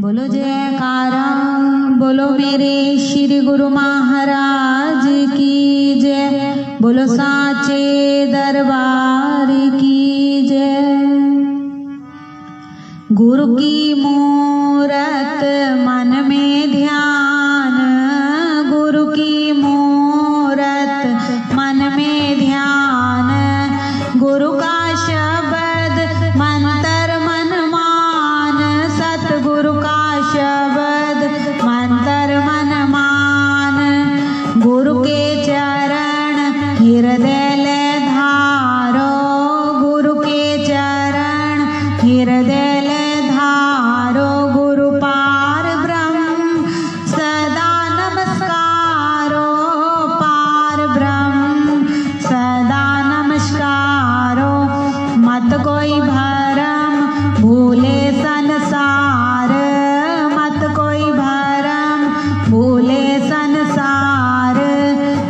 बोलो जयकारा, बोलो मेरे श्री गुरु महाराज की जय। बोलो साचे दरबार की जय। गुरु की मूरत मन में ध्यान, गुरु की मूरत मन में ध्यान। गुरु का शब्द मंत्र मन मान, सतगुरु का शब्द मंत्र मन मान। गुरु के चरण हृदय ले धारो, गुरु के चरण हृदय ले धारो। गुरु पार ब्रह्म सदा नमस्कारो, पार ब्रह्म सदा नमस्कारो। मत कोई भरम भूले संसार, मत कोई भरम भूले संसार।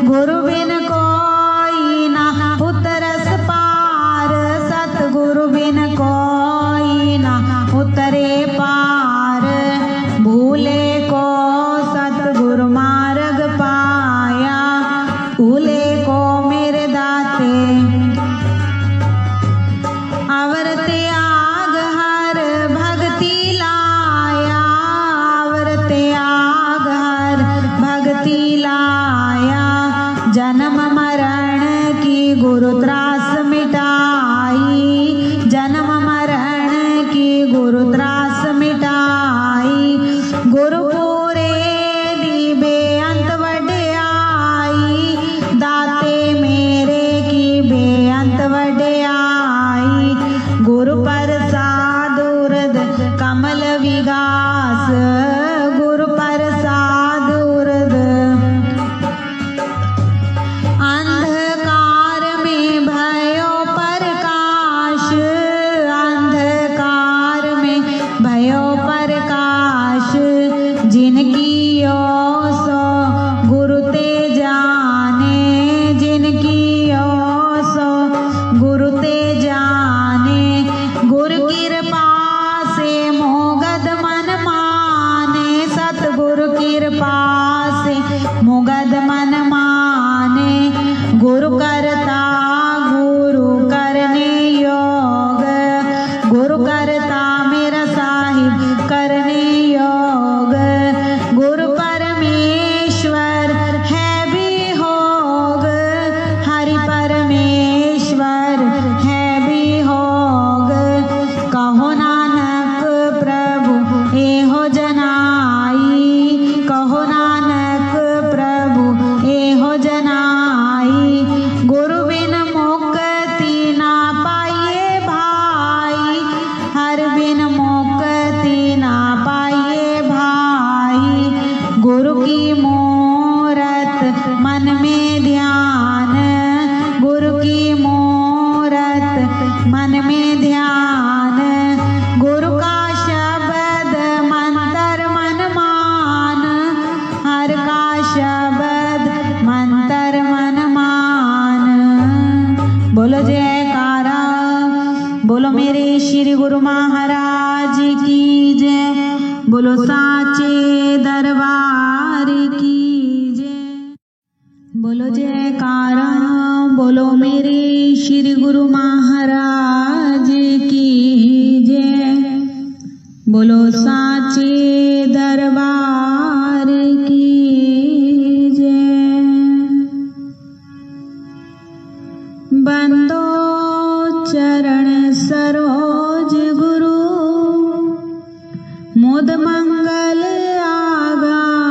गुरु बिन कोई ना उतरस पार, सतगुरु बिन कोई ना उतरे पार। भूले को सतगुरु मार्ग पाया, भूले को मेरे दाते। अवर त्याग हर भक्ति लाया, अवर त्याग हर भक्ति लाया। जन्म मरण की गुरु त्रास मिटाई, जन्म मरण की गुरु त्रास मिटाई। गुरु पूरे दीबे अंत वड्याई, दाते मेरे की बेअंत वड्याई। गुरु प्रसाद उर्द कमल विगास, गुरु प्रसाद उर्द अंधकार में भयो प्रकाश, अंधकार में भयो प्रकाश। जिनकी यो सो गुरु ते जाने, जिनकी यो सो गुरु ते जाने। गुरु कृपा से मोगद मन माने, सतगुरु कृपा से मोगद मन माने। गुरु करता गुरु करने योग, गुरु करता मेरा साहिब करने योग। गुरु परमेश्वर है भी होग, हरि परमेश्वर है भी होग। कहो नानक प्रभु एहो जनाई, कहो नानक प्रभु एहो जनाई। गुरु बिन मुक्ति ना पाइए भाई, हर बिन मुक्ति ना पाइए भाई। गुरु की मूरत मन में ध्यान, गुरु की मूरत मन में ध्यान। गुरु का शब्द मंत्र मन मान, हर का शब्द मंत्र मन मान। बोलो जयकारा, बोलो मेरे श्री गुरु महाराज की जय। बोलो साचे दरबार की जय। बोलो जयकारा, बोलो मेरे श्री गुरु महाराज की जय। बोलो साचे दरबार की जय। बंदो चरण सरोज गुरु, मुद मंगल आगार।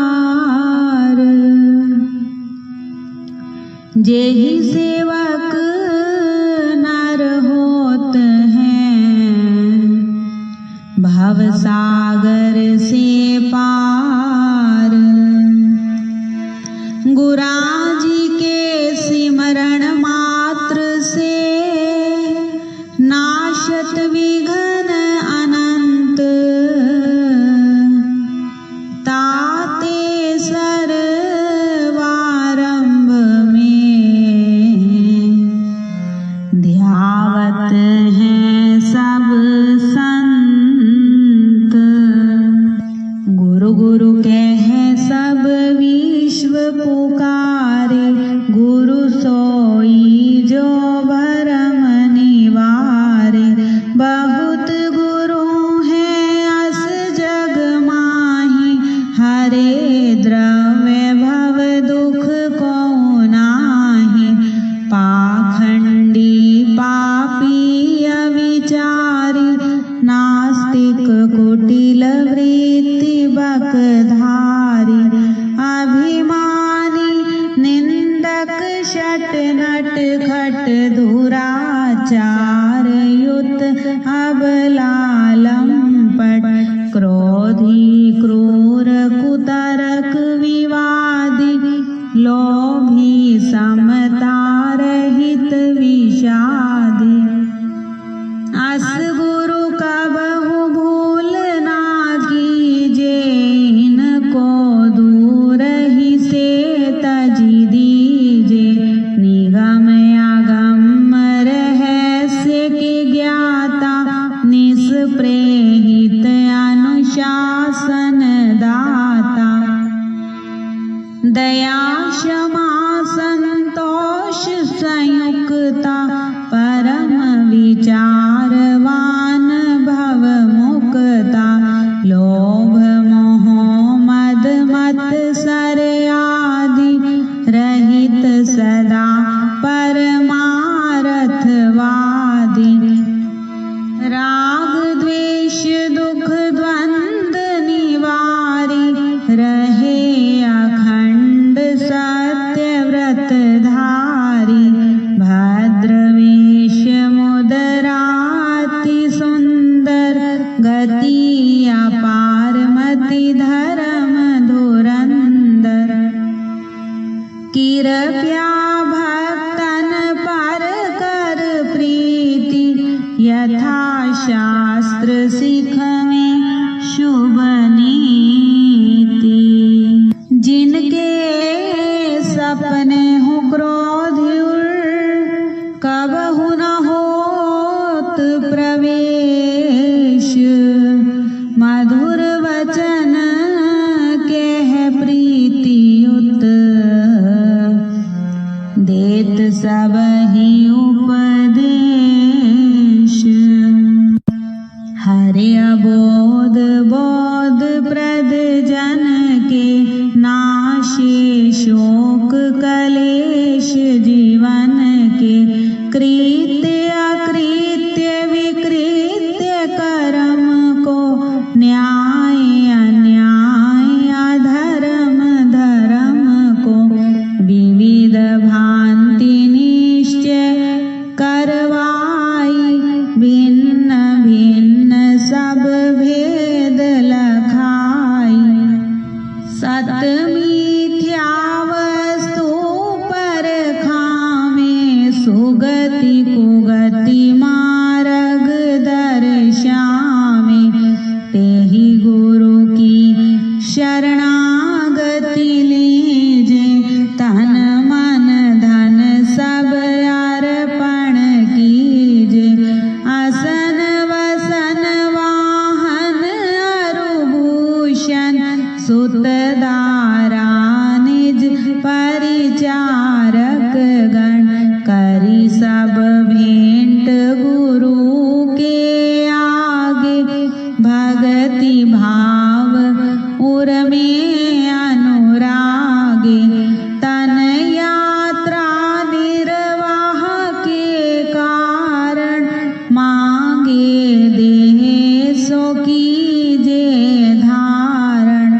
जेहि सेवक नर होत हैं, भव सागर से पार। गुराजी के सिमरण मात्र से नाशत प्रेहित अनुशासन दाता। दया क्षमा संतोष संयुक्ता परम विचारवान भव मुक्ता। लोभ मोह मद मत्सर आदि रहित सदा परमारथवादी। राग द्वेष दुख द्वंद निवारी रहे अखंड सत्य व्रत धारी। भद्रवेश मुदराति सुंदर गति अपार मति धर्म धुरंधर। कृपया भक्तन पर कर प्रीति यथा शास्त्र सिख में शुभ नीति। जिनके सपने हो क्रोध कबहु न होत प्रवेश। मधुर वचन कह प्रीतियुत देत सबहि उपदेश। हरे अबोध बोध प्रद जन के नाशे शोक कलेश जीवन के। कृत्य अकृत्य विकृत्य कर्म को न्याय अन्याय अधर्म धर्म को। विविध भांति निश्चय करवाई भिन्न भिन्न सब भेद लखाई। सत मिथ्या वस्तु पर खामे सुगति कुगति मार्ग दर्शामे। तेहि गुरु की शरणागति लीजे तन मन धन सब अर्पण कीजे। असन वसन वाहन अरुभूषण सुत दारा निज परिचारक गण। करी सब भेंट गुरु के आगे भगति भाव उर में अनुरागे। तन यात्रा निर्वाह के कारण मांगे देह सो कीजे धारण।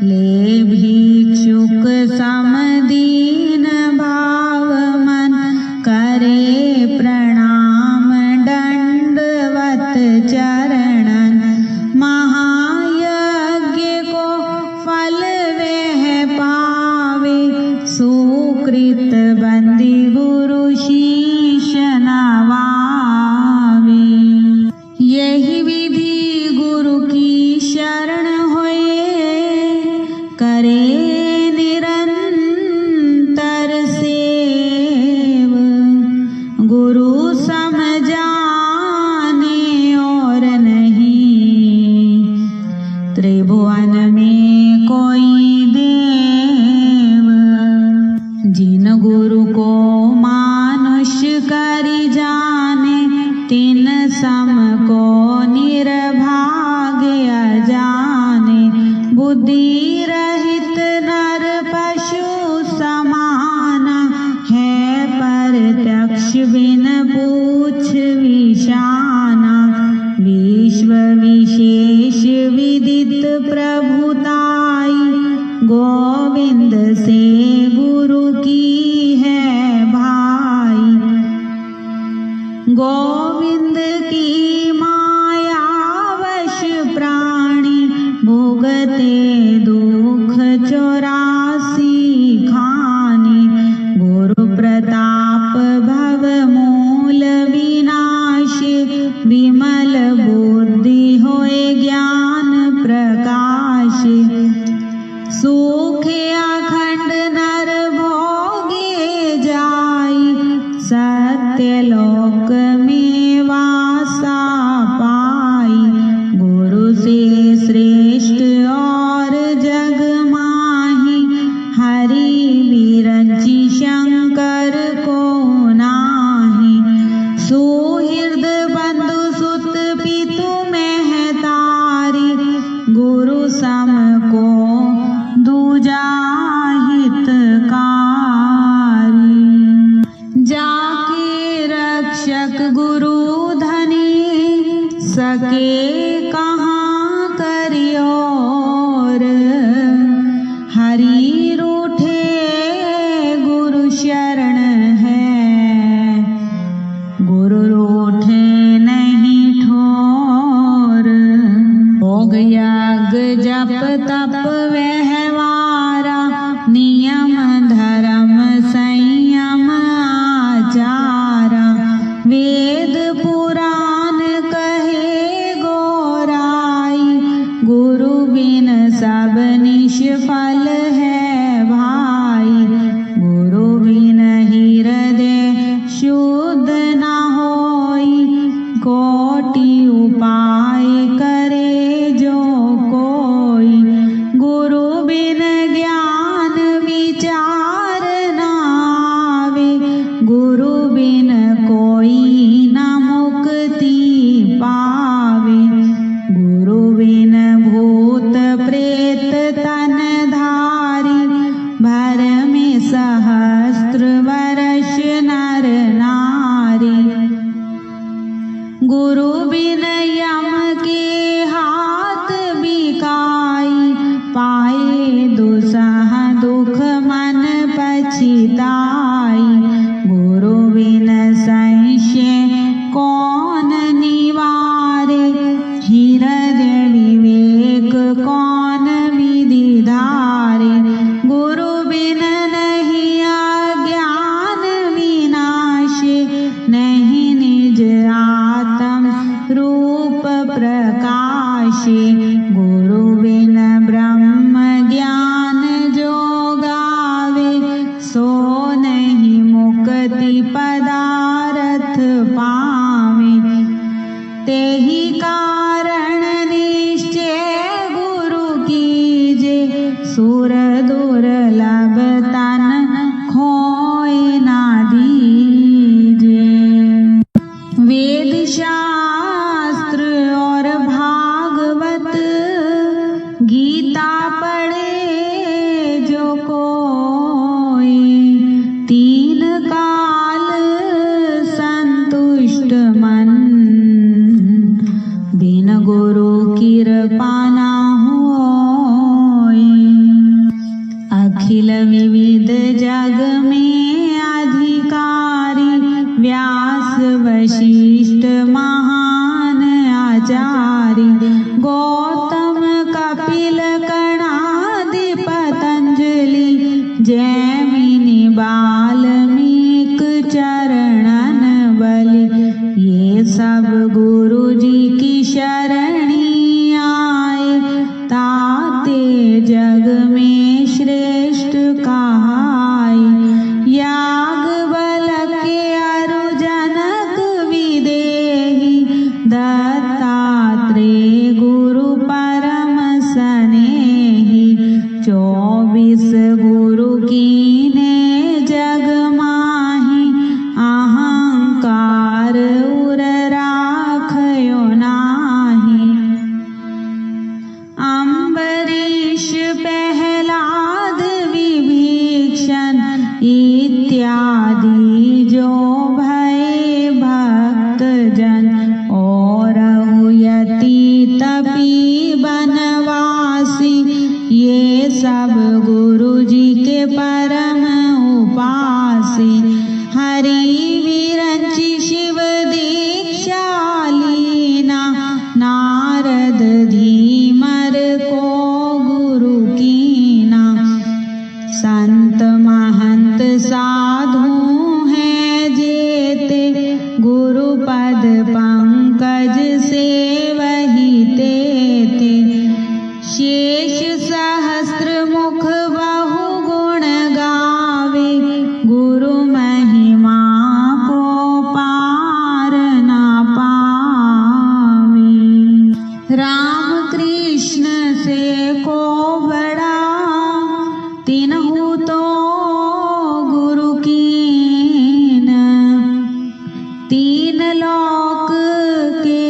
ले भिक्षुक समदीन भाव मन करे प्रणाम दंडवत चरणन। महायज्ञ को फल वह पावे सुकृत बंदी गुरु शीश नवावे। यही विधि गुरु की शरण होए करे निरंतर सेव। गुरु समझाने और नहीं त्रिभुवन में कोई देव। जिन गुरु को मानुष करि जाने तिन सम को निर्भाग्य अजाने। बुद्धि रहित नर पशु समाना है प्रत्यक्ष बिन पूछ विशाना। विश्व विशेष विदित प्रभुताई गोविंद से गुरु की है भाई। गोविंद की माया वश प्राणी भोगते दुख 84 खानी। गुरु प्रताप भव मूल विनाशी विमल बुद्धि होए ज्ञान प्रकाश। सुख अखंड नर भोगे जाई सत्य लोक में वासा सके कहाँ करियोर। हरि रूठे गुरु शरण है, गुरु रूठे नहीं ठोर। भोग यज्ञ जप तप व्यवहारा, नियम धर्म संयम आचारा। वेद पुराण कहे गोराई, गुरु बिन सब निष्फल है भाई। गुरु बिन हृदय शुद्ध न होई, कोटि उपाय करे जो कोई। गुरु बिन ज्ञान विचार न आवे, गुरु बिन कोई न मुक्ति पावे। गुरु बिन भूत प्रेत तन धारी, भर में सहस्त्र वर्ष नर नारी। गुरु बिन यम के हाथ बिकाई, पाए दुसह दुख मन पछिताई। गुरु बिन संशय कौन निवारे, हृदय विवेक कौन विधि धारे। गुरु बिन नहीं अज्ञान विनाशे, नहीं निज आत्म रूप प्रकाशे। गुरु बिन ब्रह्म ज्ञान जो गावे, सो नहीं मुक्ति पदारथ पावे। तेहि कारण निश्चय गुरु कीजे, सुर दुर्लभ तन खोए ना दीजे। वेद शास्त्र और भागवत, गीता पढ़े जो कोई। तीन काल संतुष्ट मन, बिन गुरु कृपा न होई। अखिल विविध जग में अधिकारी, व्यास वशिष्ठ महान आचार्य। गौतम कपिल कणादि पतंजलि, जैमिनि वाल्मीक चरणन बलि। ये सब गुरु जी की शरणी आए, ताते जग में श्रेष्ठ कहाई। याज्ञवल्क्य अरु जनक विदेही, दत्तात्रेय गुरु परम सनेही। 24 गुरु कीने जग माही, अहंकार उर राखयो नाही। अम्बरीश प्रहलाद विभीषण, इत्यादि जो भय भक्त जन। और यति तपी बनवासी, ये सब गुरु जी के परम उपासी। हरि विरंचि शिव दीक्षा लीना, नारद धीमर को गुरु कीना। संत महंत साधु हैं जेते, गुरु पद पंकज से वही तेते। शेष सहस्त्र मुख बहु गुण गावे, गुरु महिमा को पार ना पावे। राम कृष्ण से को बड़ा, तिन्हु तो गुरु कीन। तीन लोक के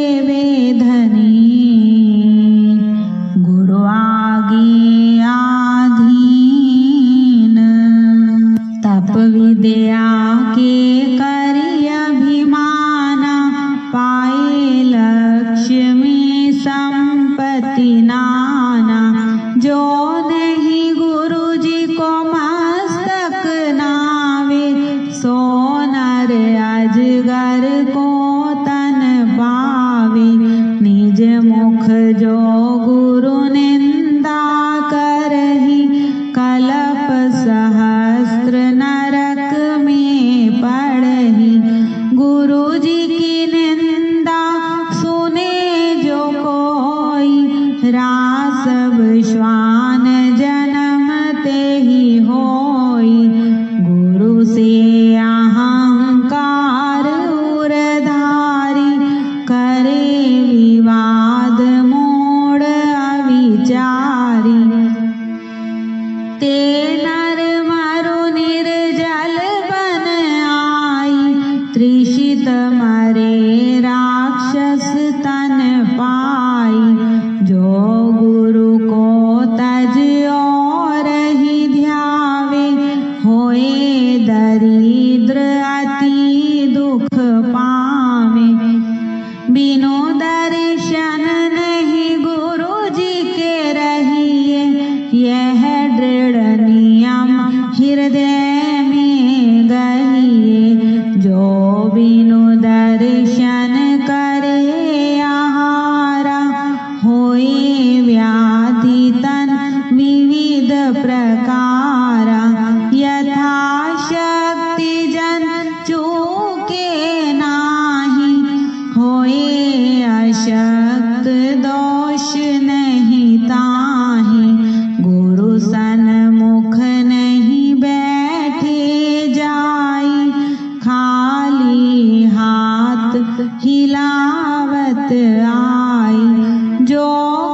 बिनु दर्शन नहीं गुरु जी के रहिए, यह दृढ़ नियम हृदय में गहिए। जो बिनु दर्शन करे आहारा, होए व्याधि तन विविध प्रकारा। यथाशक्ति जन चूके नाही, होए अशक्त दोष नहीं ताहि। गुरु सन्मुख नहीं बैठे जाई, खाली हाथ हिलावत आई। जो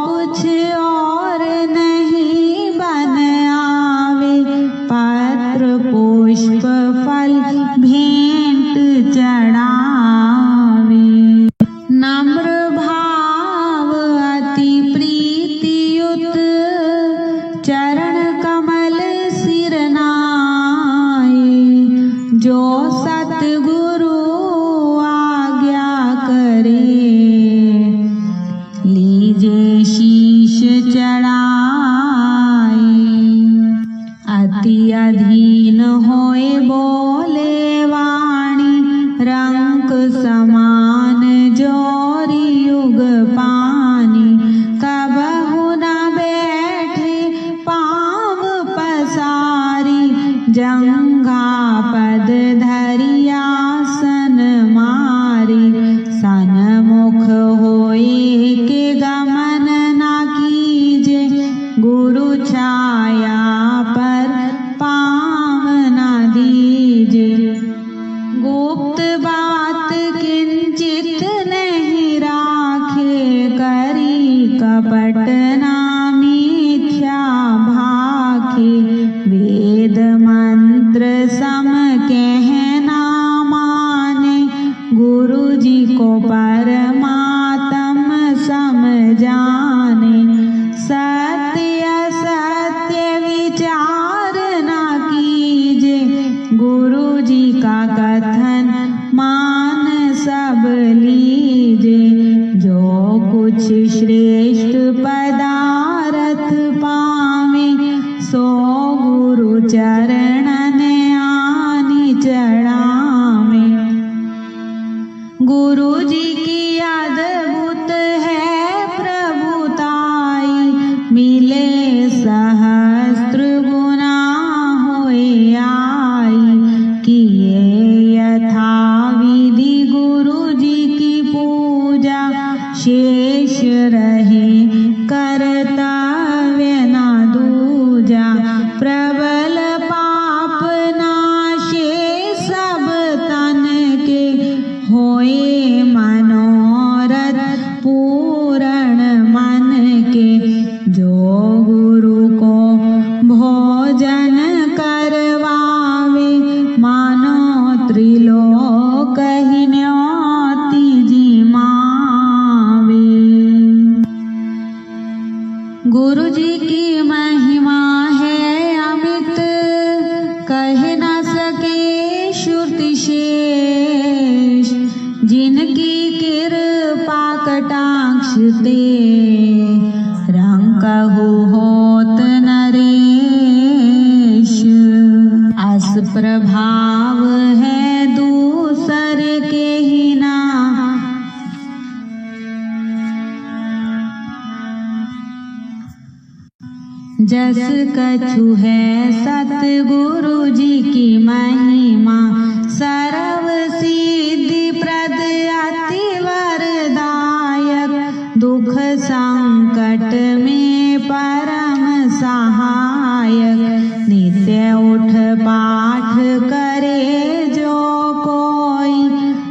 कुछ और नहीं बन आवे, पत्र पुष्प फल भेंट चढ़ावे। नम्र भाव अति प्रीतियुत, चरण कमल सिर नाये। जो सतगुरु आज्ञा करे, लीजे शीश चढ़ाए। अति अधीन होए बोले वाणी, रंक समान जोरी युग पानी। कबहु न बैठे पाँव पसारी, जंघा पद धरि आसन मारी। सन्मुख होए के गमन न कीजे, गुरु छाया पर पाँव न दीजे। गुप्त बात किंचित नहीं राखे, करी कपट ना मिथ्या भाखे। वेद मंत्र सम कहना माने, गुरु जी को परमात्म सम जाने। सत्य असत्य विचार न कीजे, गुरु जी का कथन मान सब लीजे। जो कुछ श्रेष्ठ पदार्थ पावे, सो गुरु चरणन आनि चढ़ावे। गुरु जी की अद्भुत है प्रभुताई, मिले सहस्त्र गुना होए आई। किए यथा विधि गुरु जी की पूजा, शेष रहे कर्तव्य न दूजा। प्रबल पाप नाशे सब तन के, होए मनोरथ पूरण मन के। जो गुरु को भोजन करवावे, मानो त्रिलोक ही न्योती जिमावे। गुरु जी की महिमा है अमित, कह न सके श्रुति शेष। जिनकी कृपा कटाक्ष ते, रंकहु होत नरेश। अस प्रभाव है दूसर के ही ना, जस कछु है सतगुरु जी की महिमा। सर्व सिद्धि प्रद अति वरदायक, दुख संकट में परम सहायक। नित्य उठ पाठ करे जो कोई,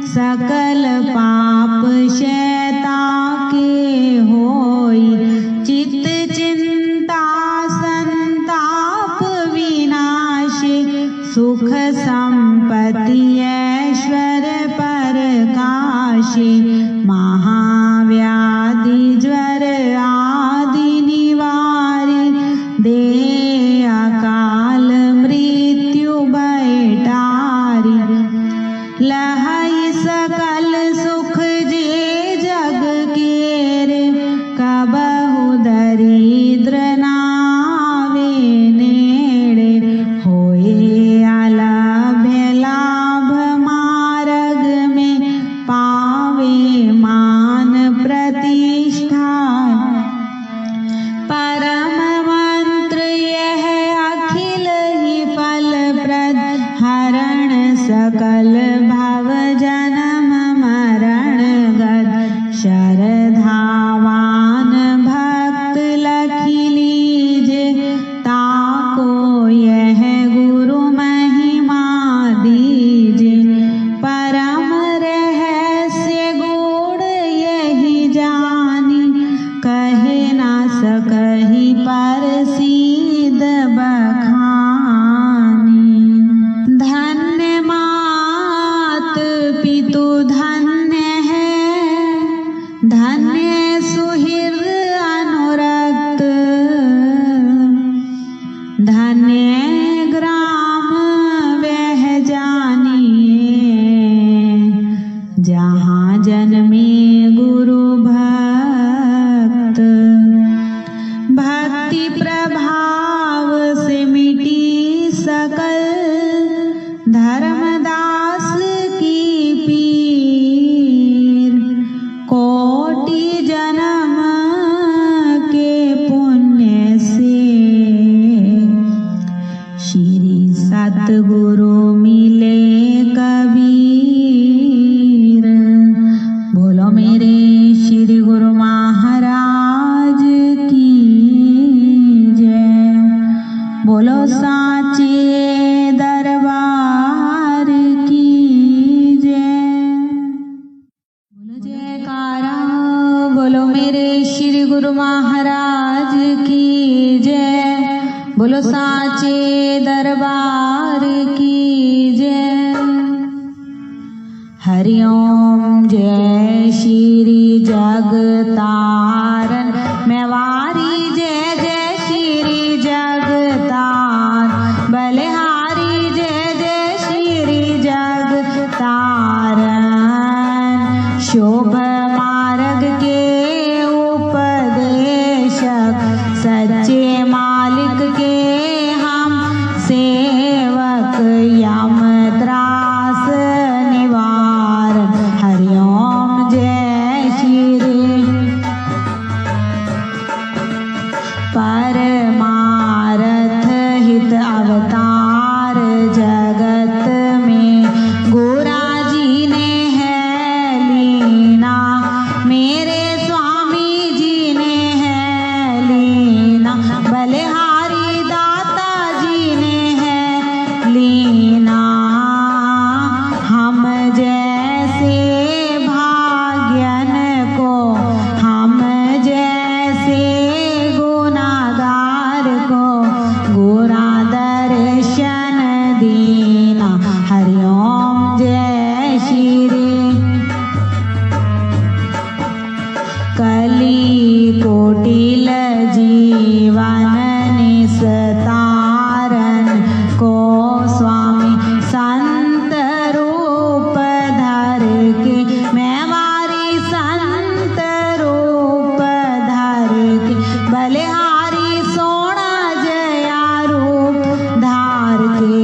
सकल पाप शैता के होई। चित्त चिंता संताप विनाशी, सुख संपत्ति ऐश्वर्य प्रकाशी। महाव्याधि ज्वर धन्य सुहृद अनुरक्त धन्य ग्राम वह जानिए जहाँ जन्मे गुरु भक्त। भक्ति प्रभाव से मिटी सकल धर्मदास की पीर। कोटि जन्म के पुण्य से श्री सतगुरु मिले कबीर। बोलो मेरे श्री गुरु महाराज की जय। बोलो साचे दरबार की जय। बोलो जयकारा। बोलो मेरे श्री गुरु महाराज की जय। बोलो साचे दरबार की जय। हरि ओम। जय श्री जगतारण मेवारी जय जय श्री जगतार बलिहारी जय जय श्री जगतारण। शोभ मार्ग के उपदेशक सच्चे मालिक के हम सेवक यम त्रास निवार। हरि ओम। जय श्री परमारथ हित अवतार जगत में गोरा जी ने है लीना। मेरे स्वामी जी ने है लीना। बलिहारी दाता जी ने है लीना। हम जैसे भाग्यन को हम जैसे गुनाहगार को गोरा दर्शन दीना। हरि ओम। जय श्री कली कोटिल जीवन निस्तारण को स्वामी संत रूप धर के मेवारी संत रूप धर के बलिहारी सोना जया रूप धार के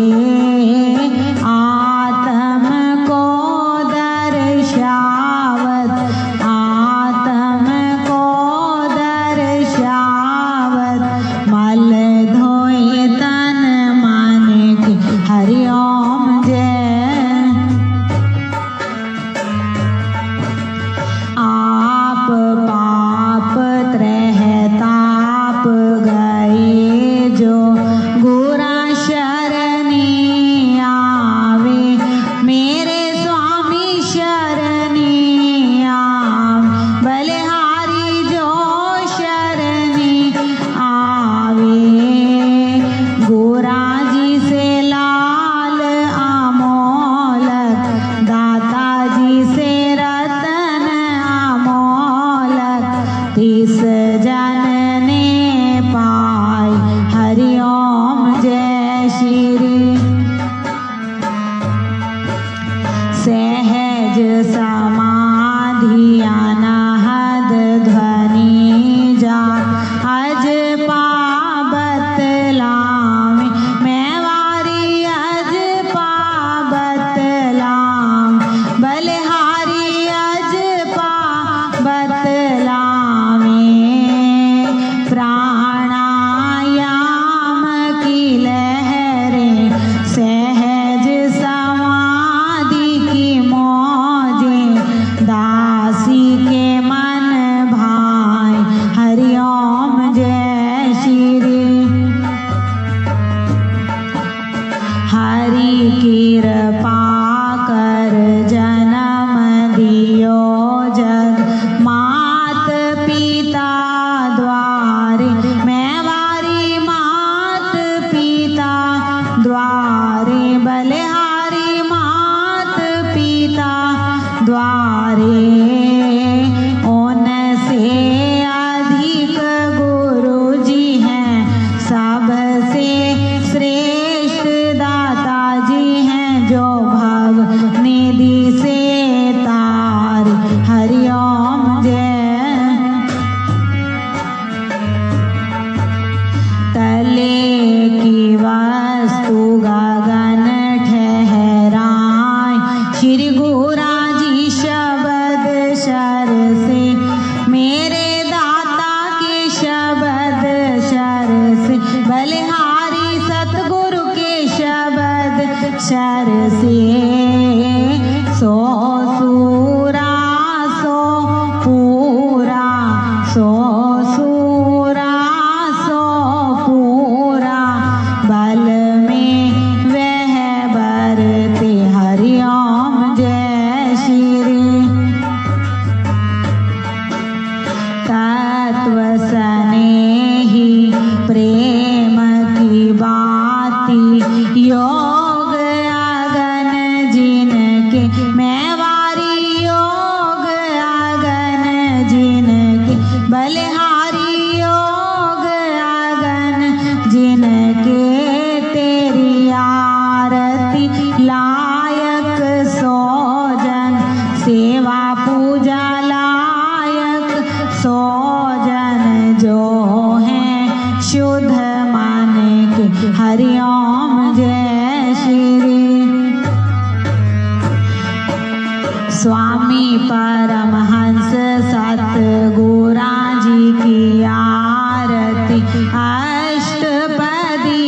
आत्म को दर्शावत आत्म को दर्शावत मल धोए तन मन के। हरि ओम। जय। आप पाप त्रह ताप गए जो गुरा शरणी आवे। मेरे स्वामी शरणी आवे। बलिहारी जो शरणी आवे गोरा जी से लाल अमोलक दाता जी से रतन अमोलक तिस जन ने पाई। हरि ओम। जय श्री सहज समाधि अनहद ध्वनि जा अज पाबत लामे। मेवारी अज पाबत लाम। बलिहारी अज पाबत लामे। अक्षर से सो सूरा सो पूरा, सो सूरा सो पूरा, बल में वह बरते हरिओम जय श्री। तत्व स्नेही प्रेम की बाती, योग अगन जिनके मैवारी, योग अगन जिनके बलिहारी, योग अगन जिनके तेरी आरती लायक सोजन, सेवा पूजा लायक सोजन जो है शुद्ध मन के हरिओम जय श्री। स्वामी परमहंस सतगुरा जी की आरती, अष्टपदी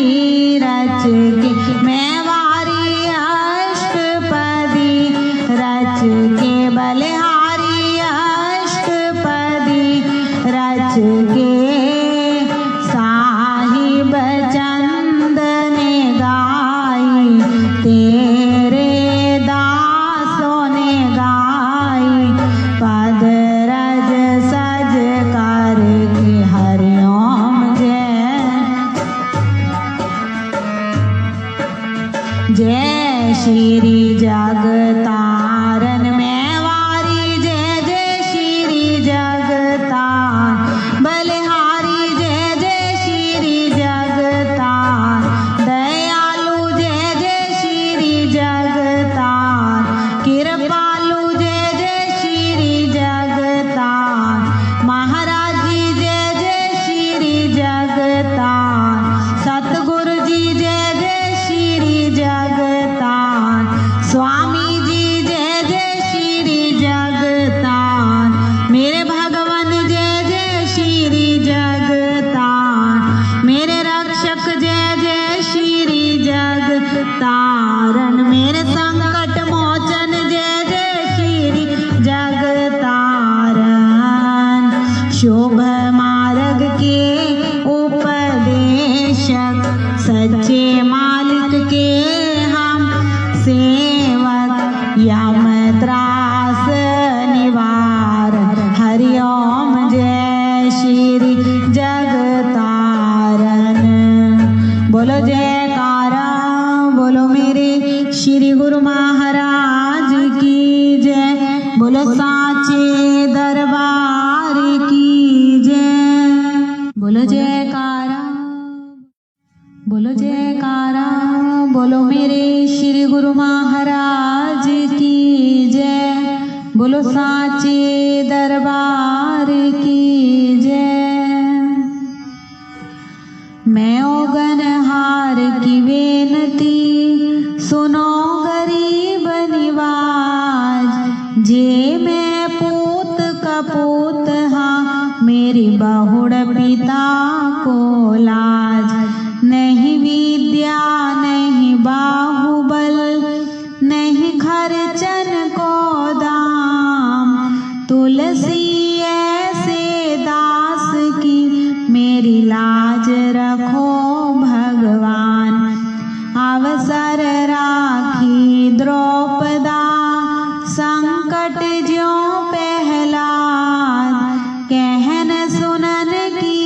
रच के मैवारी, अष्टपदी रच के बलिहारी, अष्टपदी रच के साहिब चंद ने गाई, तेरे दासों ने गाई, पद रज सज कर के हरिओम जय श्री जगतारन मैवारी, जय जय श्री जगतार बलिहारी, जय जय श्री जगतार दयालु, जय जय श्री जगतार कृपालु, जय जय श्री जगतार महाराज जी, जय जय श्री जगतार सतगुरु जी, जय जय श्री जगतार स्वामी जी, जय जय श्री जगतार मेरे भगवान, जय जय श्री जगतार मेरे रक्षक, जय जय श्री जगतारण मेरे संकट मोचन, जय जय श्री जगतारण शुभ मार्ग के उपदेशक, सच्चे मालिक के हम सेवक, यम त्रास निवार हरिओम जय श्री जगतारण। बोलो जयकारा, बोलो मेरे श्री गुरु महाराज की जय, बोलो साचे दरबार की जय। बोलो जयकारा, बोलो जयकारा, बोलो मेरे श्री गुरु महाराज की जय, बोलो साचे दरबार की जय। मैं ओगनहार की बेनती सुनो गरीब निवाज, जे मैं पूत का पूत हाँ मेरी बहुड़ पिता को लाज, नहीं विद्या नहीं बाहुबल नहीं खर्चन को दाम, तुलसी ऐसे दास की मेरी लाज रखो भगवान। अवसर राखी द्रौपदा संकट ज्यों पहलाद, कहन सुनन की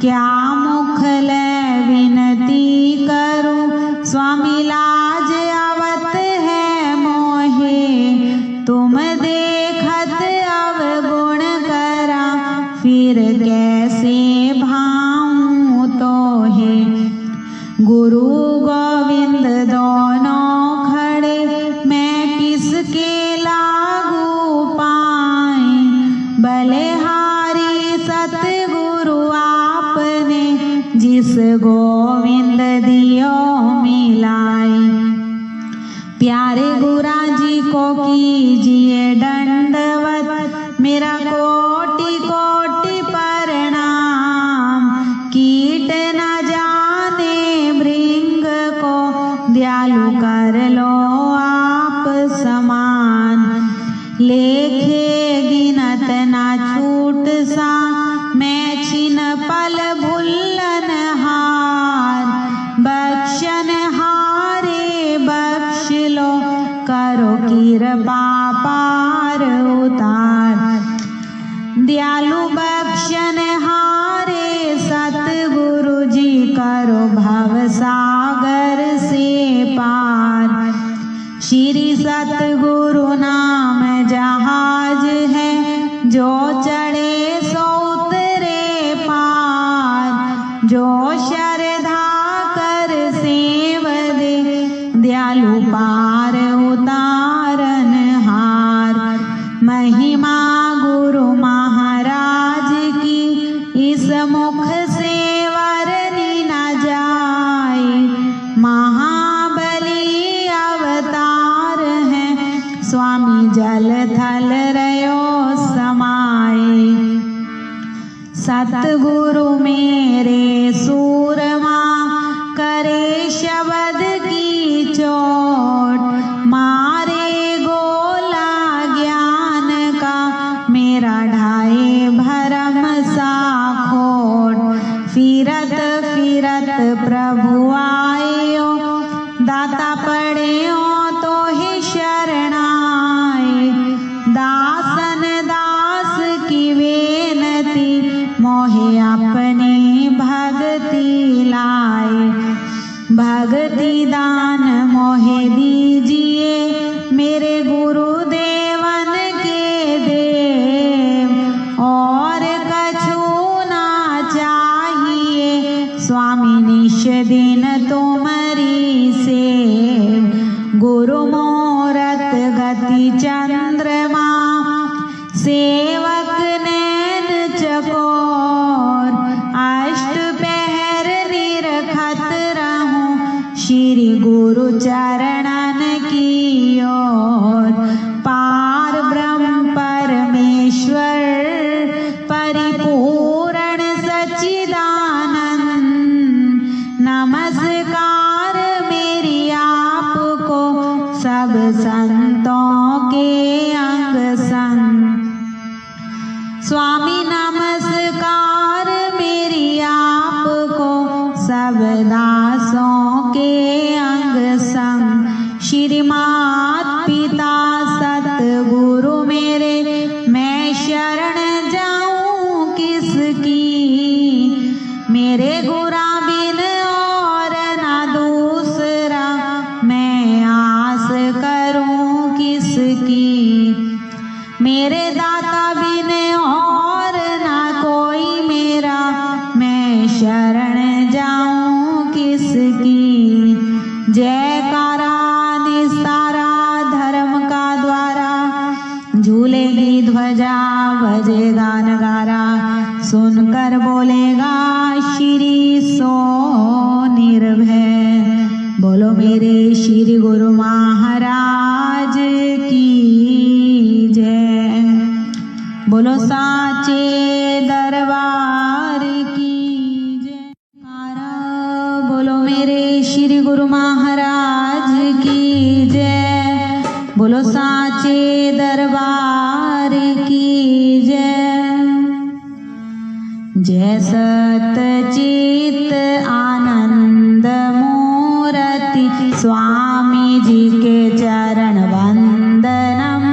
क्या मुख ले विनती करूं, स्वामी लाज आवत है मोहे। तुम देखत अवगुण करा, फिर कैसे भाऊं तोहे। गुरु गोविंद दोनों खड़े, मैं किसके लागू पाए। बलिहारी सतगुरु आपने, जिस गोविंद दियो मिलाए। प्यारे गुरा जी को कीजिए दंडवत, मेरा कोटि कोटि प्रणाम। कीट न जाने भृंग को, दयालु कर लो आप समान। लेखे गिनत ना छूट सा, मैं छिन पल भुल्लन हार। बख्शन हारे बख्श लो, करो कृपा पार उतार। दयालु बख्शन हारे सतगुरु जी, करो भव सागर से पार। श्री सतगुरु नाम जहाज है, जो चढ़े सो उतरे पार। जो श्रद्धा कर सेव दे, दयालु पार उतारन हार। महिमा गुरु महाराज की, इस मुख से वर्णि न जाए। महाबली अवतार है, स्वामी जल थल रयो समाए। सतगुरु मेरे सूरमा, करे शब्द की चोट। मारे गोला ज्ञान का, मेरा ढाए भरम सा खोट। फिरत फिरत प्रभु आयो, दाता पड़े तो ही शरणाए। दासन दास की बेनती, मोहे अपनी भक्ति लाए। भक्ति दान मोहे दीजिए, मेरे गुरुदेवन के देव। और कछु ना चाहिए, स्वामी निश दिन तुमरी सेव। गुरु मूरत गति चंद्रमा, सेवक नैन चकोर। अष्ट पहर निरखत रहूं, श्री गुरु चरणन की ओर। पार ब्रह्म परमेश्वर, परिपूर्ण सच्चिदानंद। नमस्कार मेरी आपको, सब संतों के अंग संग। स्वामी नमस्कार मेरी आपको, सब दासों के अंग संग। श्री मात पिता सतगुरु मेरे, मैं शरण जाऊं किसकी। मेरे गुरा बिन और ना दूसरा, मैं आस करूं किसकी। मेरे दाता बिन और ना कोई मेरा, मैं शरण जाऊं किसकी। जयकारा निस्तारा धर्म का द्वारा, झूलेगी ध्वजा बजेगा नगारा। सुनकर बोलेगा श्री सो निर्भय। बोलो मेरे श्री गुरु महाराज की जय। बोलो साचे दरबार की जय। बोलो मेरे श्री गुरु महाराज की जय। बोलो साचे दरबार की जय। जय सतचित आनंद मूर्ति, स्वामी जी के चरण वंदनम।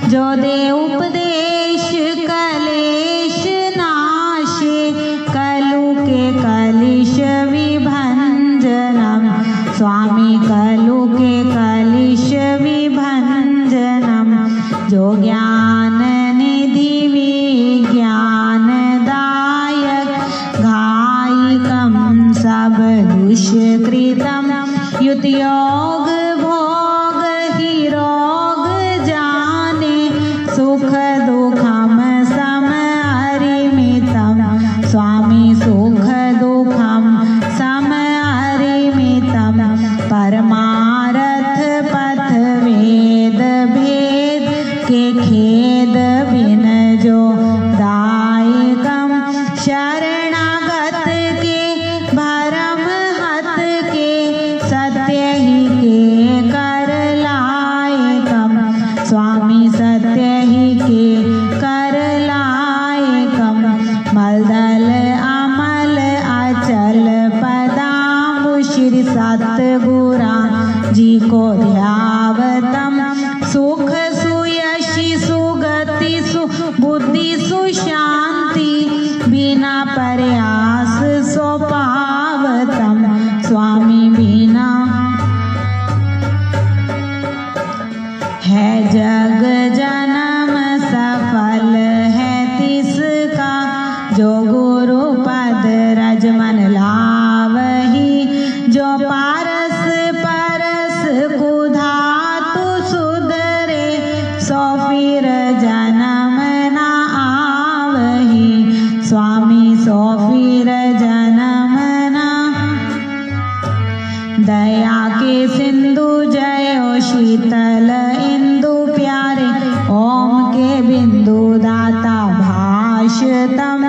जो दे उपदेश कलेश नाशे, कलु के विद्युत योग भोग ही रोग जाने सुख दुखम सम अरिमितम स्वामी सुख दुखम सम अरिमितम परमारथ पथ वेद भेद के खेद बिन जो दायकम शरणागत के भरम हत के सत्य ही के कर लायकम स्वामी सत्य ही के कर लायकम मलदल अमल अचल पदाम्बु श्री सतगुरा जी को ध्यावतम सुख सुयशि सुगति सुबुद्धि सुशांति बिना प्रयास सो पावतम स्वामी बिना है जग जन्म सफल है तिसका जो गुरु पद रज मन लावही जो पारस परस कुधातु सुधरे सो फिर जन्म ना आवही स्वामी सो फिर जन्म ना दया के सिंधु जयो शीतल इंदु प्यारे ओम के बिंदु दाता भाषतम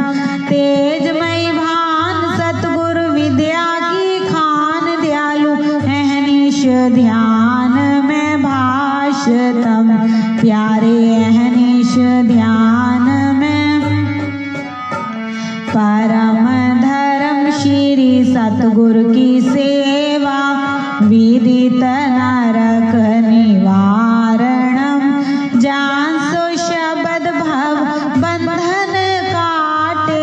तेजमय भान सतगुरु विद्या की खान दयालु अहनिश ध्यान में भाषतम प्यारे अहनिश ध्यान में परम धर्म श्री सतगुरु की सेवा विदित नरक निवारणम जान सो शब्द भव बंधन काटे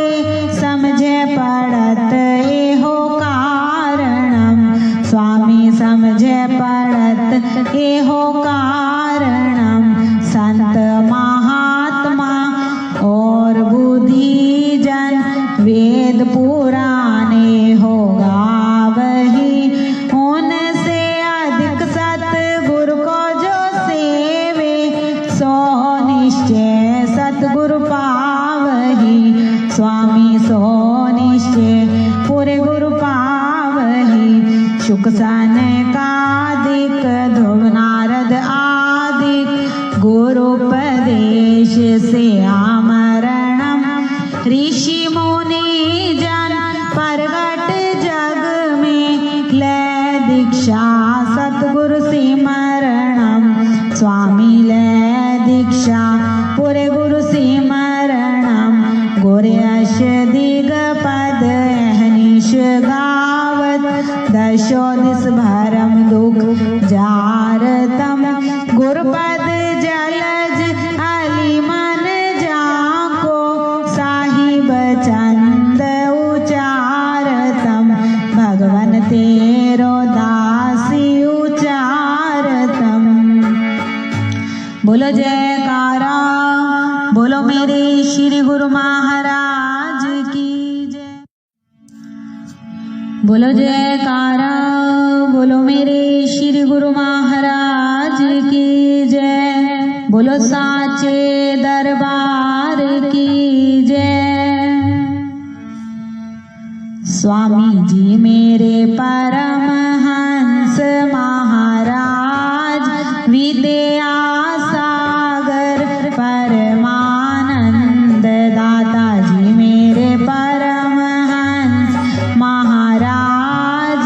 समझे पड़त एहो कारणम स्वामी समझे पड़त एहो कारणम संत महात्मा और बुद्धि जन वेद पुराने हो गावही उनसे अधिक सतगुरु को जो सेवे सो निश्चय सतगुरु पावही स्वामी सो निश्चय पूरे गुरु पावही शुक सनकादिक ध्रुव नारद आदिक गुरुपदेश से आमरणम ऋषि मुनि जन प्रगट जग में ले दीक्षा सतगुरु सिमरणम स्वामी ले दीक्षा पूरे गुरु सिमरणम गुरयश दिग पद अहनिश गावत दशो दिस भरम दुख जारतम गुरुपद जलज अली मन जाको साहिब चंद उचारतम भगवन तेरो दासी उचारतम बोलो जयकारा बोलो मेरे श्री गुरु महाराज की जय बोलो जयकारा बोलो मेरे श्री गुरु महाराज की जय बोलो साचे दरबार की जय स्वामी जी मेरे परमहंस महाराज विद्या सागर परमानंद दाता जी मेरे परमहंस महाराज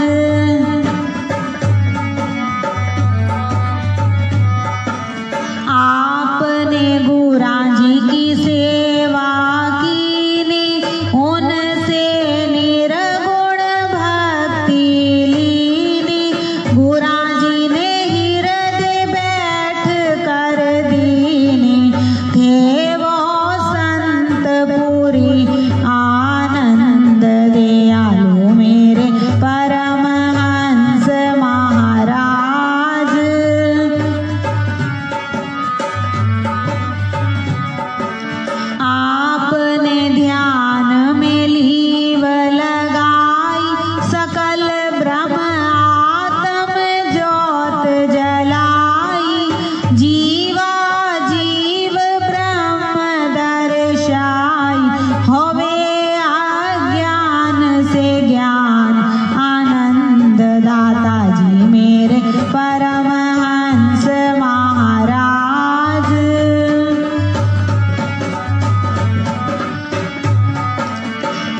आपने गुरा जी की सेवा कीनी उनसे निर्गुण भक्ति ली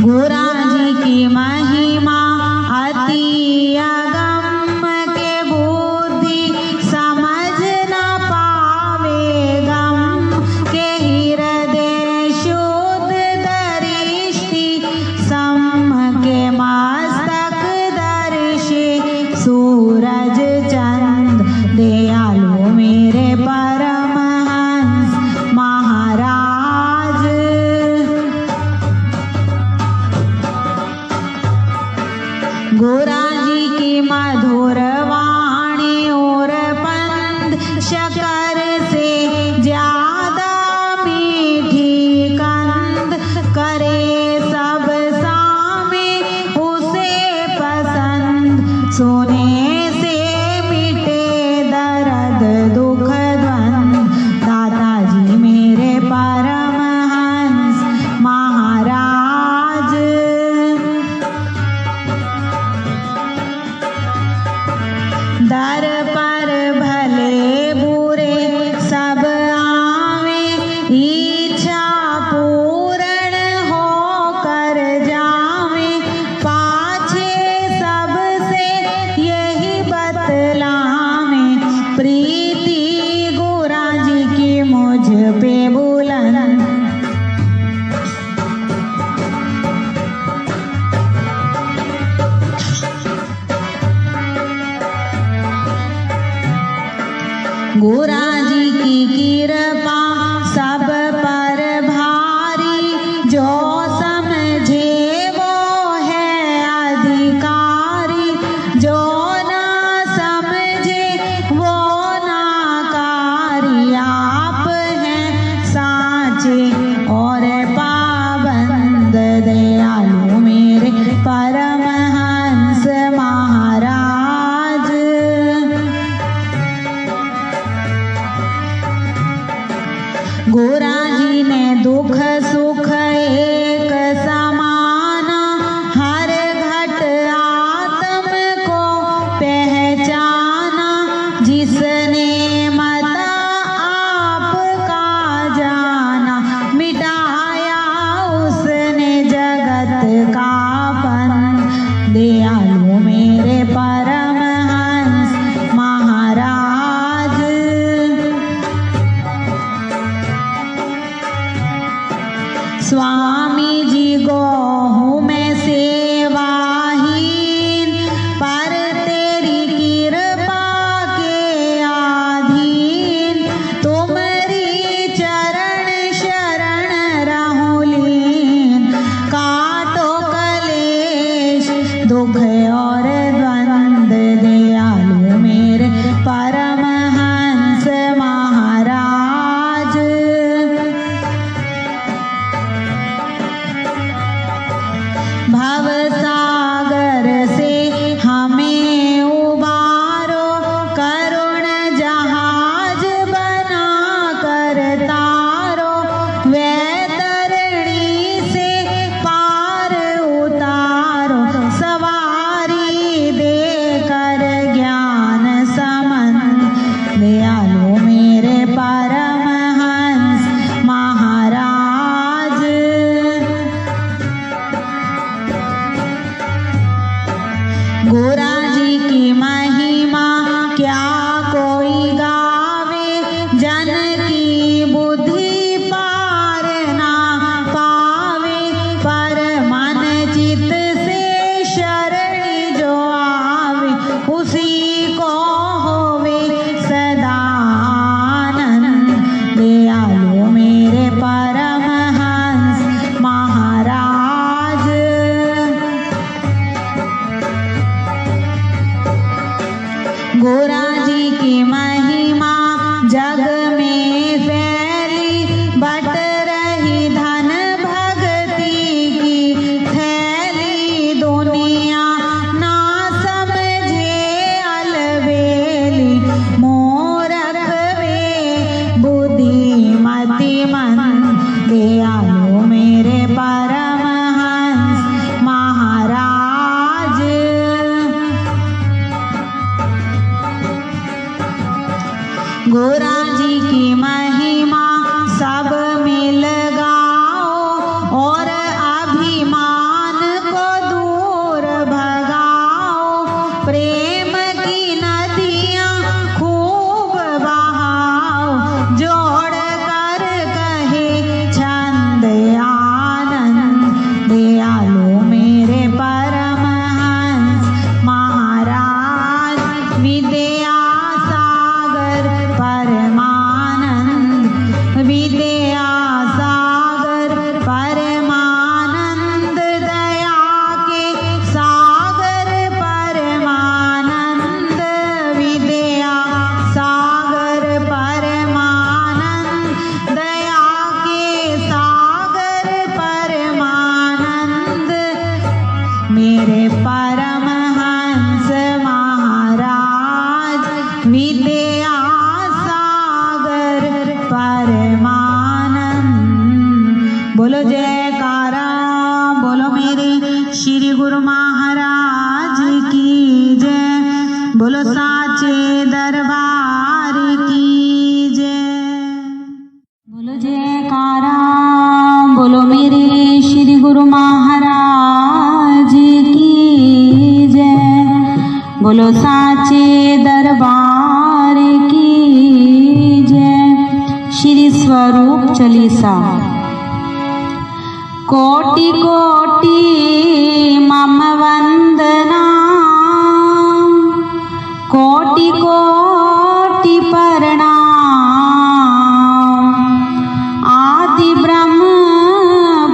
गोरा जी की महिमा अति अगम के बुद्धि समझ न पावे गम के हृदय शुद्ध दृष्टि सम के मस्तक दर्शे सूरज चंद दयालु मेरे परमहंस महाराज। गोरा जी की मधुर वाणी और पंद शकर से ज्यादा मीठी कंद करे सब सामे उसे पसंद सोने से मिटे दर्द दुख द्वंद दादाजी मेरे परमहंस महाराज। दर पर भले बुरे सब आवे इच्छा पूर्ण हो कर जावे पाछे सबसे यही बतलावे प्रीति गोरा जी की मुझ पे बुलंद। गोरा जी की कृपा सब पर भारी जो समझे वो है अधिकारी जो ना समझे वो नाकारी आप हैं साचे और पाबंद दयालु मेरे परमहंस महाराज। गोरा जी ने दुख सुख एक समाना हर घट आत्म को पहचाना जिसने मता आपका जाना मिटाया उसने जगत का पंथ दयालु मेरे परमहंस महाराज। स्वामी जी को हूँ मैं सेवाहीन पर तेरी कृपा के आधीन तुम्हारी चरण शरण रहूं लीन काटो कलेश दुख और द्वंद दयालु मेरे परमहंस महाराज। भव सागर से हमें उबारो करुण जहाज बना कर तारो वैतरणी से पार उतारो सवारी दे कर ज्ञान समन दयालु मेरे परमहंस महाराज। महाराज की जय। बोलो साचे दरबार की जय। श्री स्वरूप चालीसा। कोटि कोटि मम वंदना, कोटि कोटि प्रणाम। आदि ब्रह्म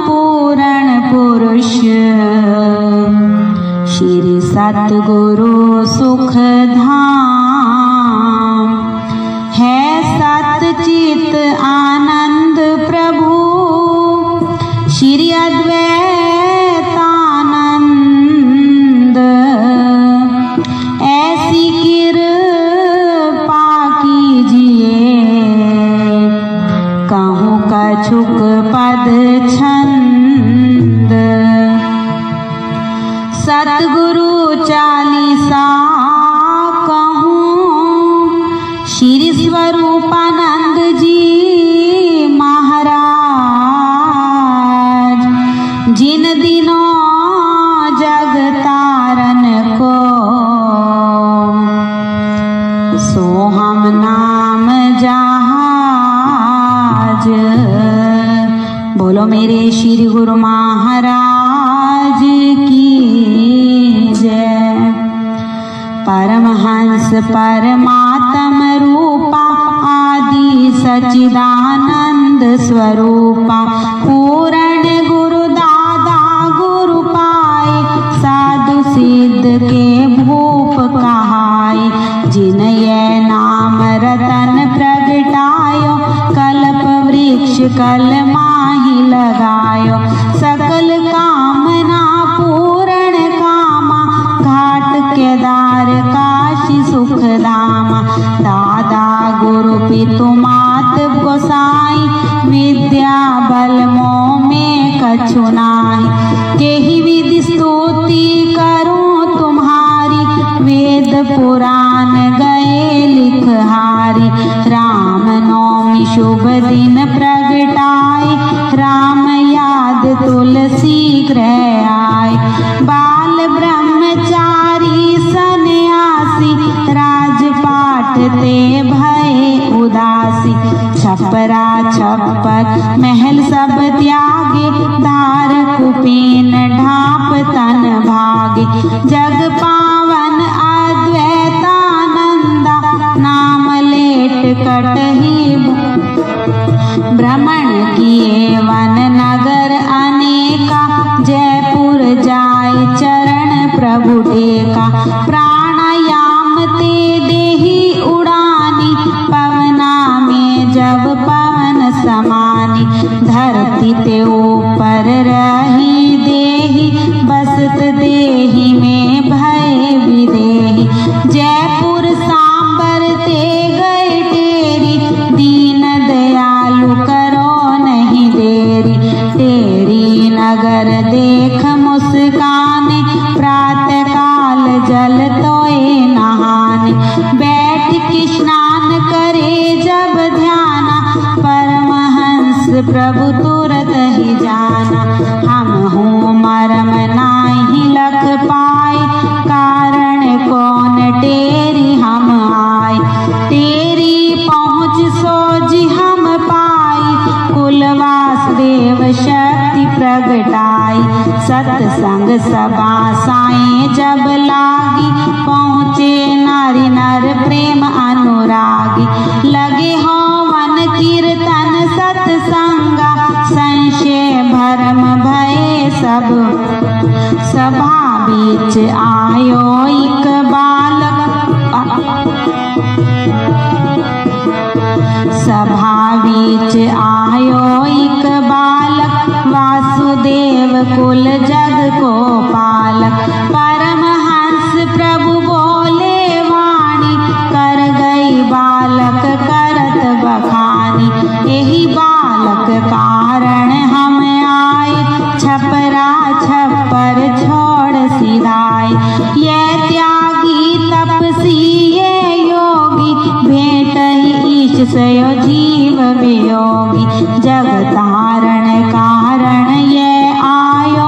पूर्ण पुरुष, श्री सतगुरु सुख धाम। है सतचित आनंद प्रभु, श्री अद्वैतानंद। ऐसी कृपा कीजिए, कहूँ कछुक पद छंद। सतगुरु चालीसा कहूँ, श्री स्वरूपानंद जी महाराज। जिन दिनों जग तारन को, सोहम नाम जहाज। बोलो मेरे श्री गुरु महाराज की जय। परमहंस परमात्म रूपा, आदि सच्चिदानंद स्वरूपा। पूर्ण गुरु दादा गुरु पाए, साधु सिद्ध के भूप कहाय। जिन ये नाम रतन प्रगटायो, कल्प वृक्ष कल माही लगायो। सकल कामना पूर्ण कामा, घाट केदार काशी सुख धामा। दादा गुरु पितु मात गोसाई, विद्या बल मोह में कछु नाहि। केहि विधि स्तुति करूं तुम्हारी, वेद पुराण गए लिखहारी। राम नवमी शुभ दिन प्रगटाए, राम याद तुलसी गृह आए। बाल ब्रह्मचारी सन्यासी, राजपाट ते भय उदासी। छपरा छप्पर महल सब त्यागे, धार कुपीन ढाप तन भागे। जग पावन अद्वैतानंदा, नाम लेट कटही भ्रमण किए वन नगर अनेका। जयपुर जाय चरण प्रभु टेका। प्राणायाम ते देही उड़ानी, पवना में जब पवन समानी। धरती ते ऊपर रही देही, बसत देही में भय विदेही। जयपुर सांबर ते गए टेरी, दीन दयालु करो नहीं देरी। तेरी नगर देख मुस्काने, प्रातः काल जल तोए नहाने। बैठ के स्नान करे जब ध्याना, परमहंस प्रभु तुरत ही जाना। हम हूँ मरम नाही लख पाए, कारण कौन तेरी हम आए। तेरी पहुँच सोजी हम पाई, कुलवास देव शक्ति प्रगटाई। सत्संग सभा साई जब लागी, पहुँचे नारी नर प्रेम अनुरागी। लगे हो वन कीर्तन सत्संगा, संशय भरम भय सब। सभा बीच आयो एक बालक, सभा बीच आयो एक बालक। वासुदेव कुल जग को पालक। परमहंस प्रभु बोले वाणी, कर गई बालक करत बखानी। यही बालक कारण हम आए, छपरा छप्पर छोड़ सिधाए। ये त्यागी तपसी ये योगी, भेंट ही ईश सयो जीव वियोगी। जग तारण कारण ये आयो,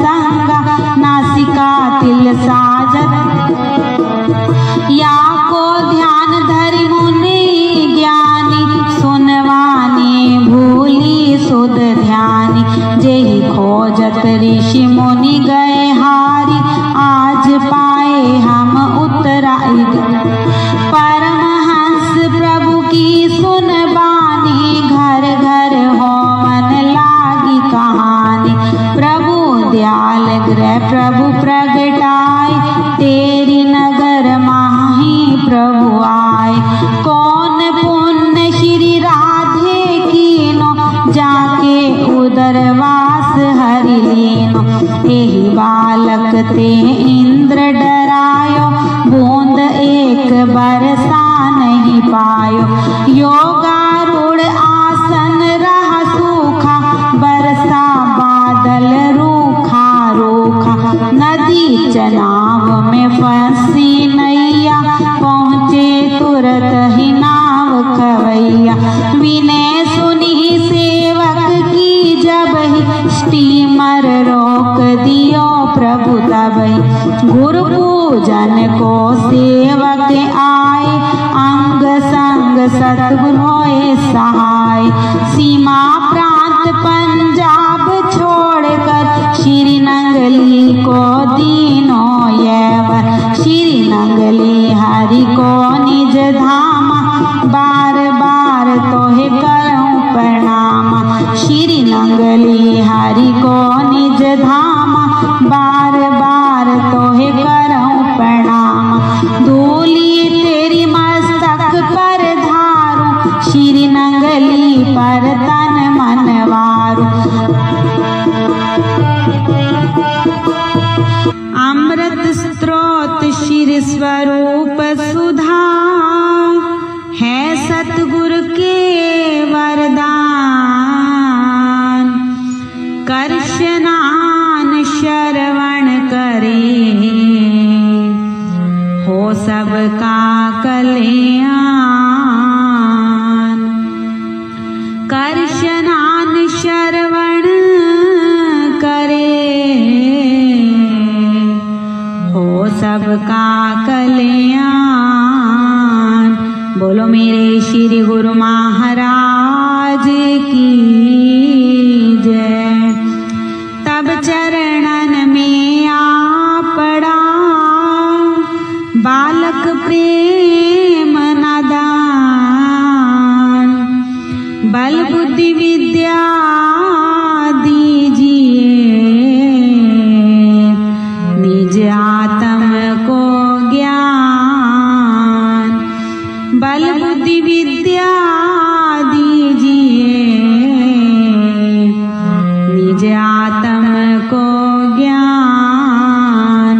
संगा नासिका तिल साजत। या को ध्यान धरि मुनि ज्ञानी सुनवानी भूली सुध ध्यानी। जेहि खोजत ऋषि मुनि गए हारी आज पाए हम उतराई। परमहंस प्रभु की सुन बानी घर घर हो मन लागी कहानी। प्रभु दयाल गृह प्रभु प्रगटाए तेरी नगर माही प्रभु आए। कौन पुण्य श्री राधे कीनो जाके उदरवास हरि लीनो। एहि बालक ते इंद्र डरायो बूंद एक बरसा नहीं पायो। योगारूढ़ आसन रहा सूखा बरसा बादल रूखा रूखा। नदी चनाव में फंसी नैया पहुँचे तुरत ही नाव खवैया। विनय सुनी सेवक की जब ही स्टीमर रोक दियो प्रभु तबहि। गुरु पूजन को सेवक आए अंग संग सतगुरु होए सहाय। सीमा प्रांत पंजाब छोड़कर श्री नंगली को दीनो यवर। श्री नंगली हरि को निज धामा बार बार तोहे करऊं प्रणामा। श्री नंगली हरि को निज धामा बार बार तोहे करऊं प्रणामा। धूली तेरी मस्तक पर धारूं श्री नंगली पर तन मन वारूं। अमृत स्रोत श्री स्वरूप सुधा है सतगुरु के वरदान। कर स्नान श्रवण करे हो सबका कल्याण। कर स्नान श्रवण करे हो सबका कल्याण। बोलो मेरे श्री गुरु महाराज की जय। तब चरणन में आ पड़ा बालक प्रेम नादान। बल बुद्धि विद्या दीजिए निज आत्म को ज्ञान। बल बुद्धि विद्या दीजिए निज आत्म को ज्ञान।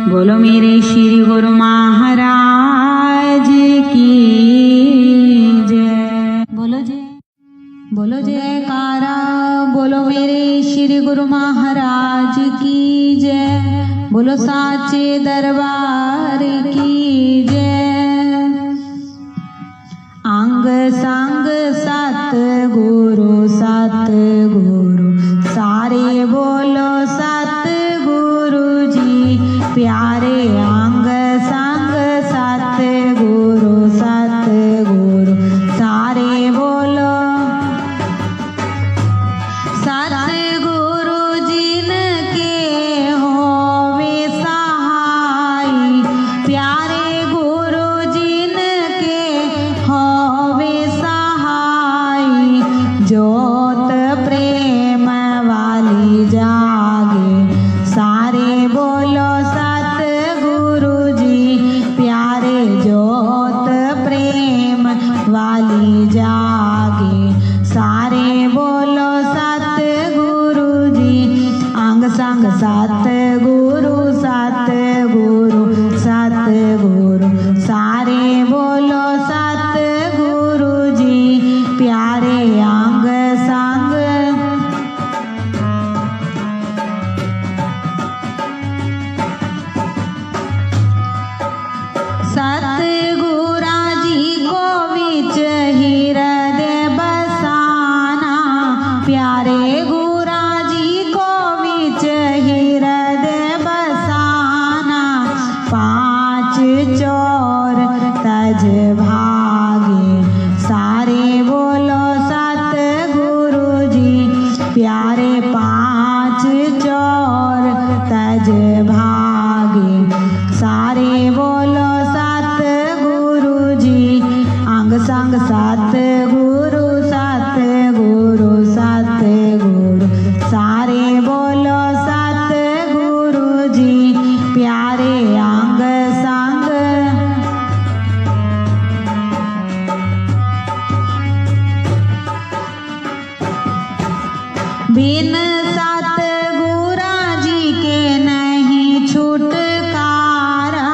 बोलो मेरे श्री गुरु महाराज की जय। बोलो जयकारा। बोलो मेरे श्री गुरु महाराज की जय। बोलो साचे दरबार की जय। अंग संग सत गुरु सारे बोलो सत गुरु जी प्यारे। अंग संग सत गुरु सारे बोलो सतगुरु जिनके होवे सहाय। प्यारे गुरु जिनके होवे सहाय। ज्योत प्रेम वाली जागे सारे बोलो सतगुरु जी प्यारे। ज्योत प्रेम वाली जागे सारे बोलो सतगुरु जी। अंग संग सतगुरु सारे बोलो सतगुरु जी प्यारे। अंग संग सतगुरा जी को विच हृदय बसाना। प्यारे गुरा जी को विच रज भागे। सारे बोलो सतगुरु जी, अंग संग सतगुरु सतगुरु सतगुरु। सारे बोलो सतगुरु जी, प्यारे अंग संग। बिन सतगुरा जी के नहीं छुटकारा,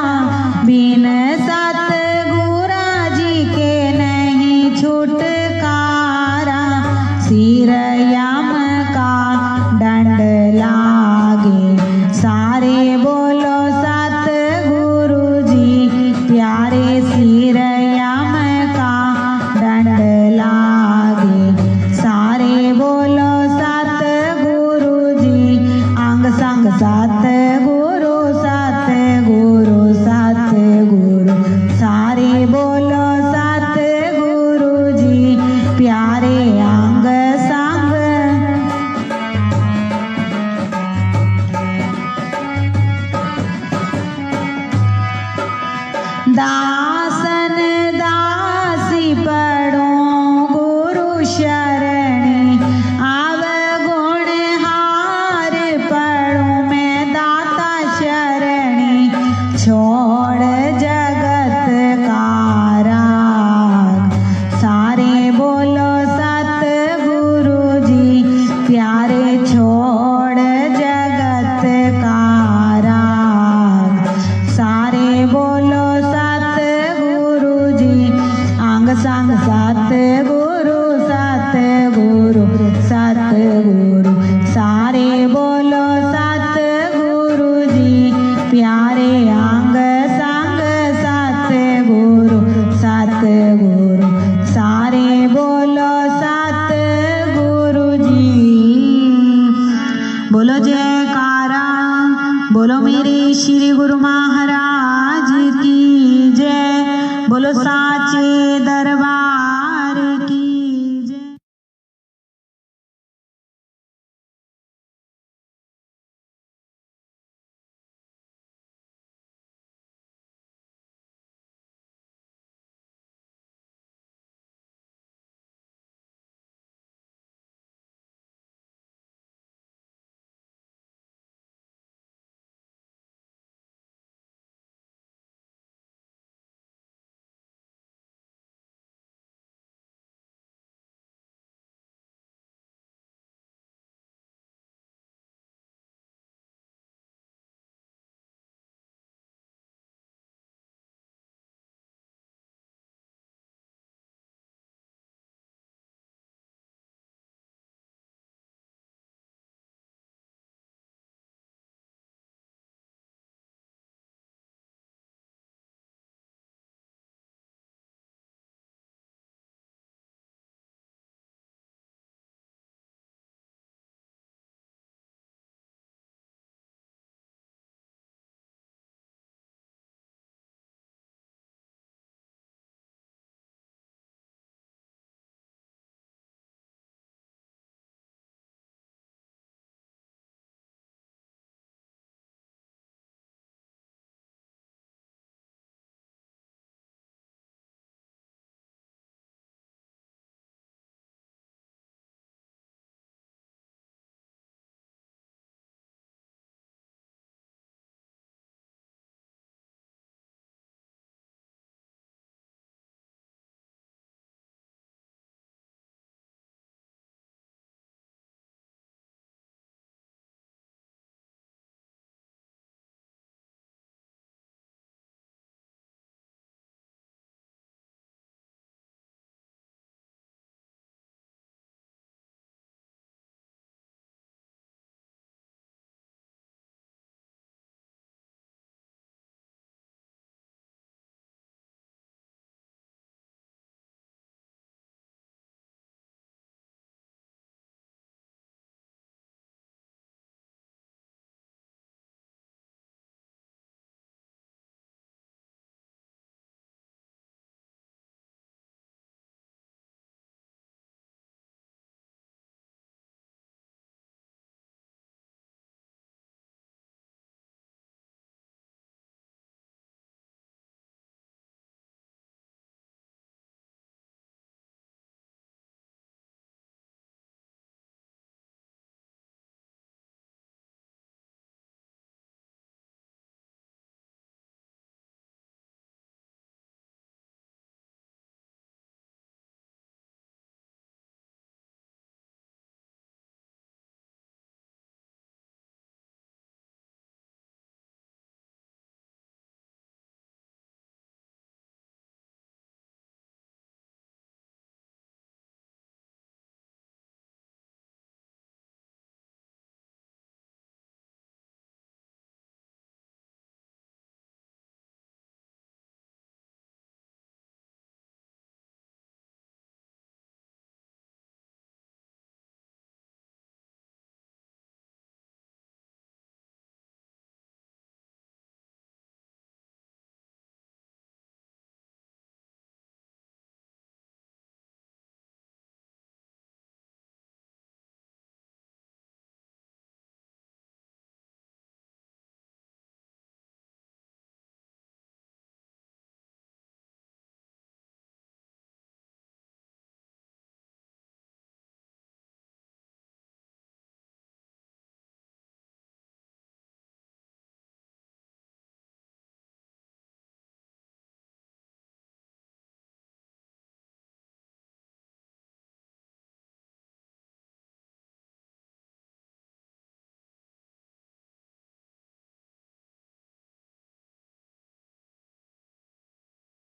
बिन सतगुरा जी के नहीं छुटकारा। सिर यम का दंड लागे। सारे बोलो सतगुरु जी, प्यारे सिर यम का दंड लागे। सारे बोलो सतगुरु जी, अंग संग सतगुरु सतगुरु सतगुरु। सारे बोलो सतगुरु जी, प्यारे अंग संग। दासन दासी पढ़ो गुरु शरणी, अवगुण हार पढ़ो मैं दाता शरणी। छोड़ जगत का राग। सारे बोलो सतगुरु जी, प्यारे छोड़ जगत का राग। सारे बोलो सतगुरु जी, अंग संग सतगुरु सतगुरु सतगुरु। सारे बोलो सतगुरु जी, प्यारे अंग संग सतगुरु सतगुरु। सारे बोलो सतगुरु जी। बोलो जयकारा, बोलो मेरे श्री गुरु महाराज।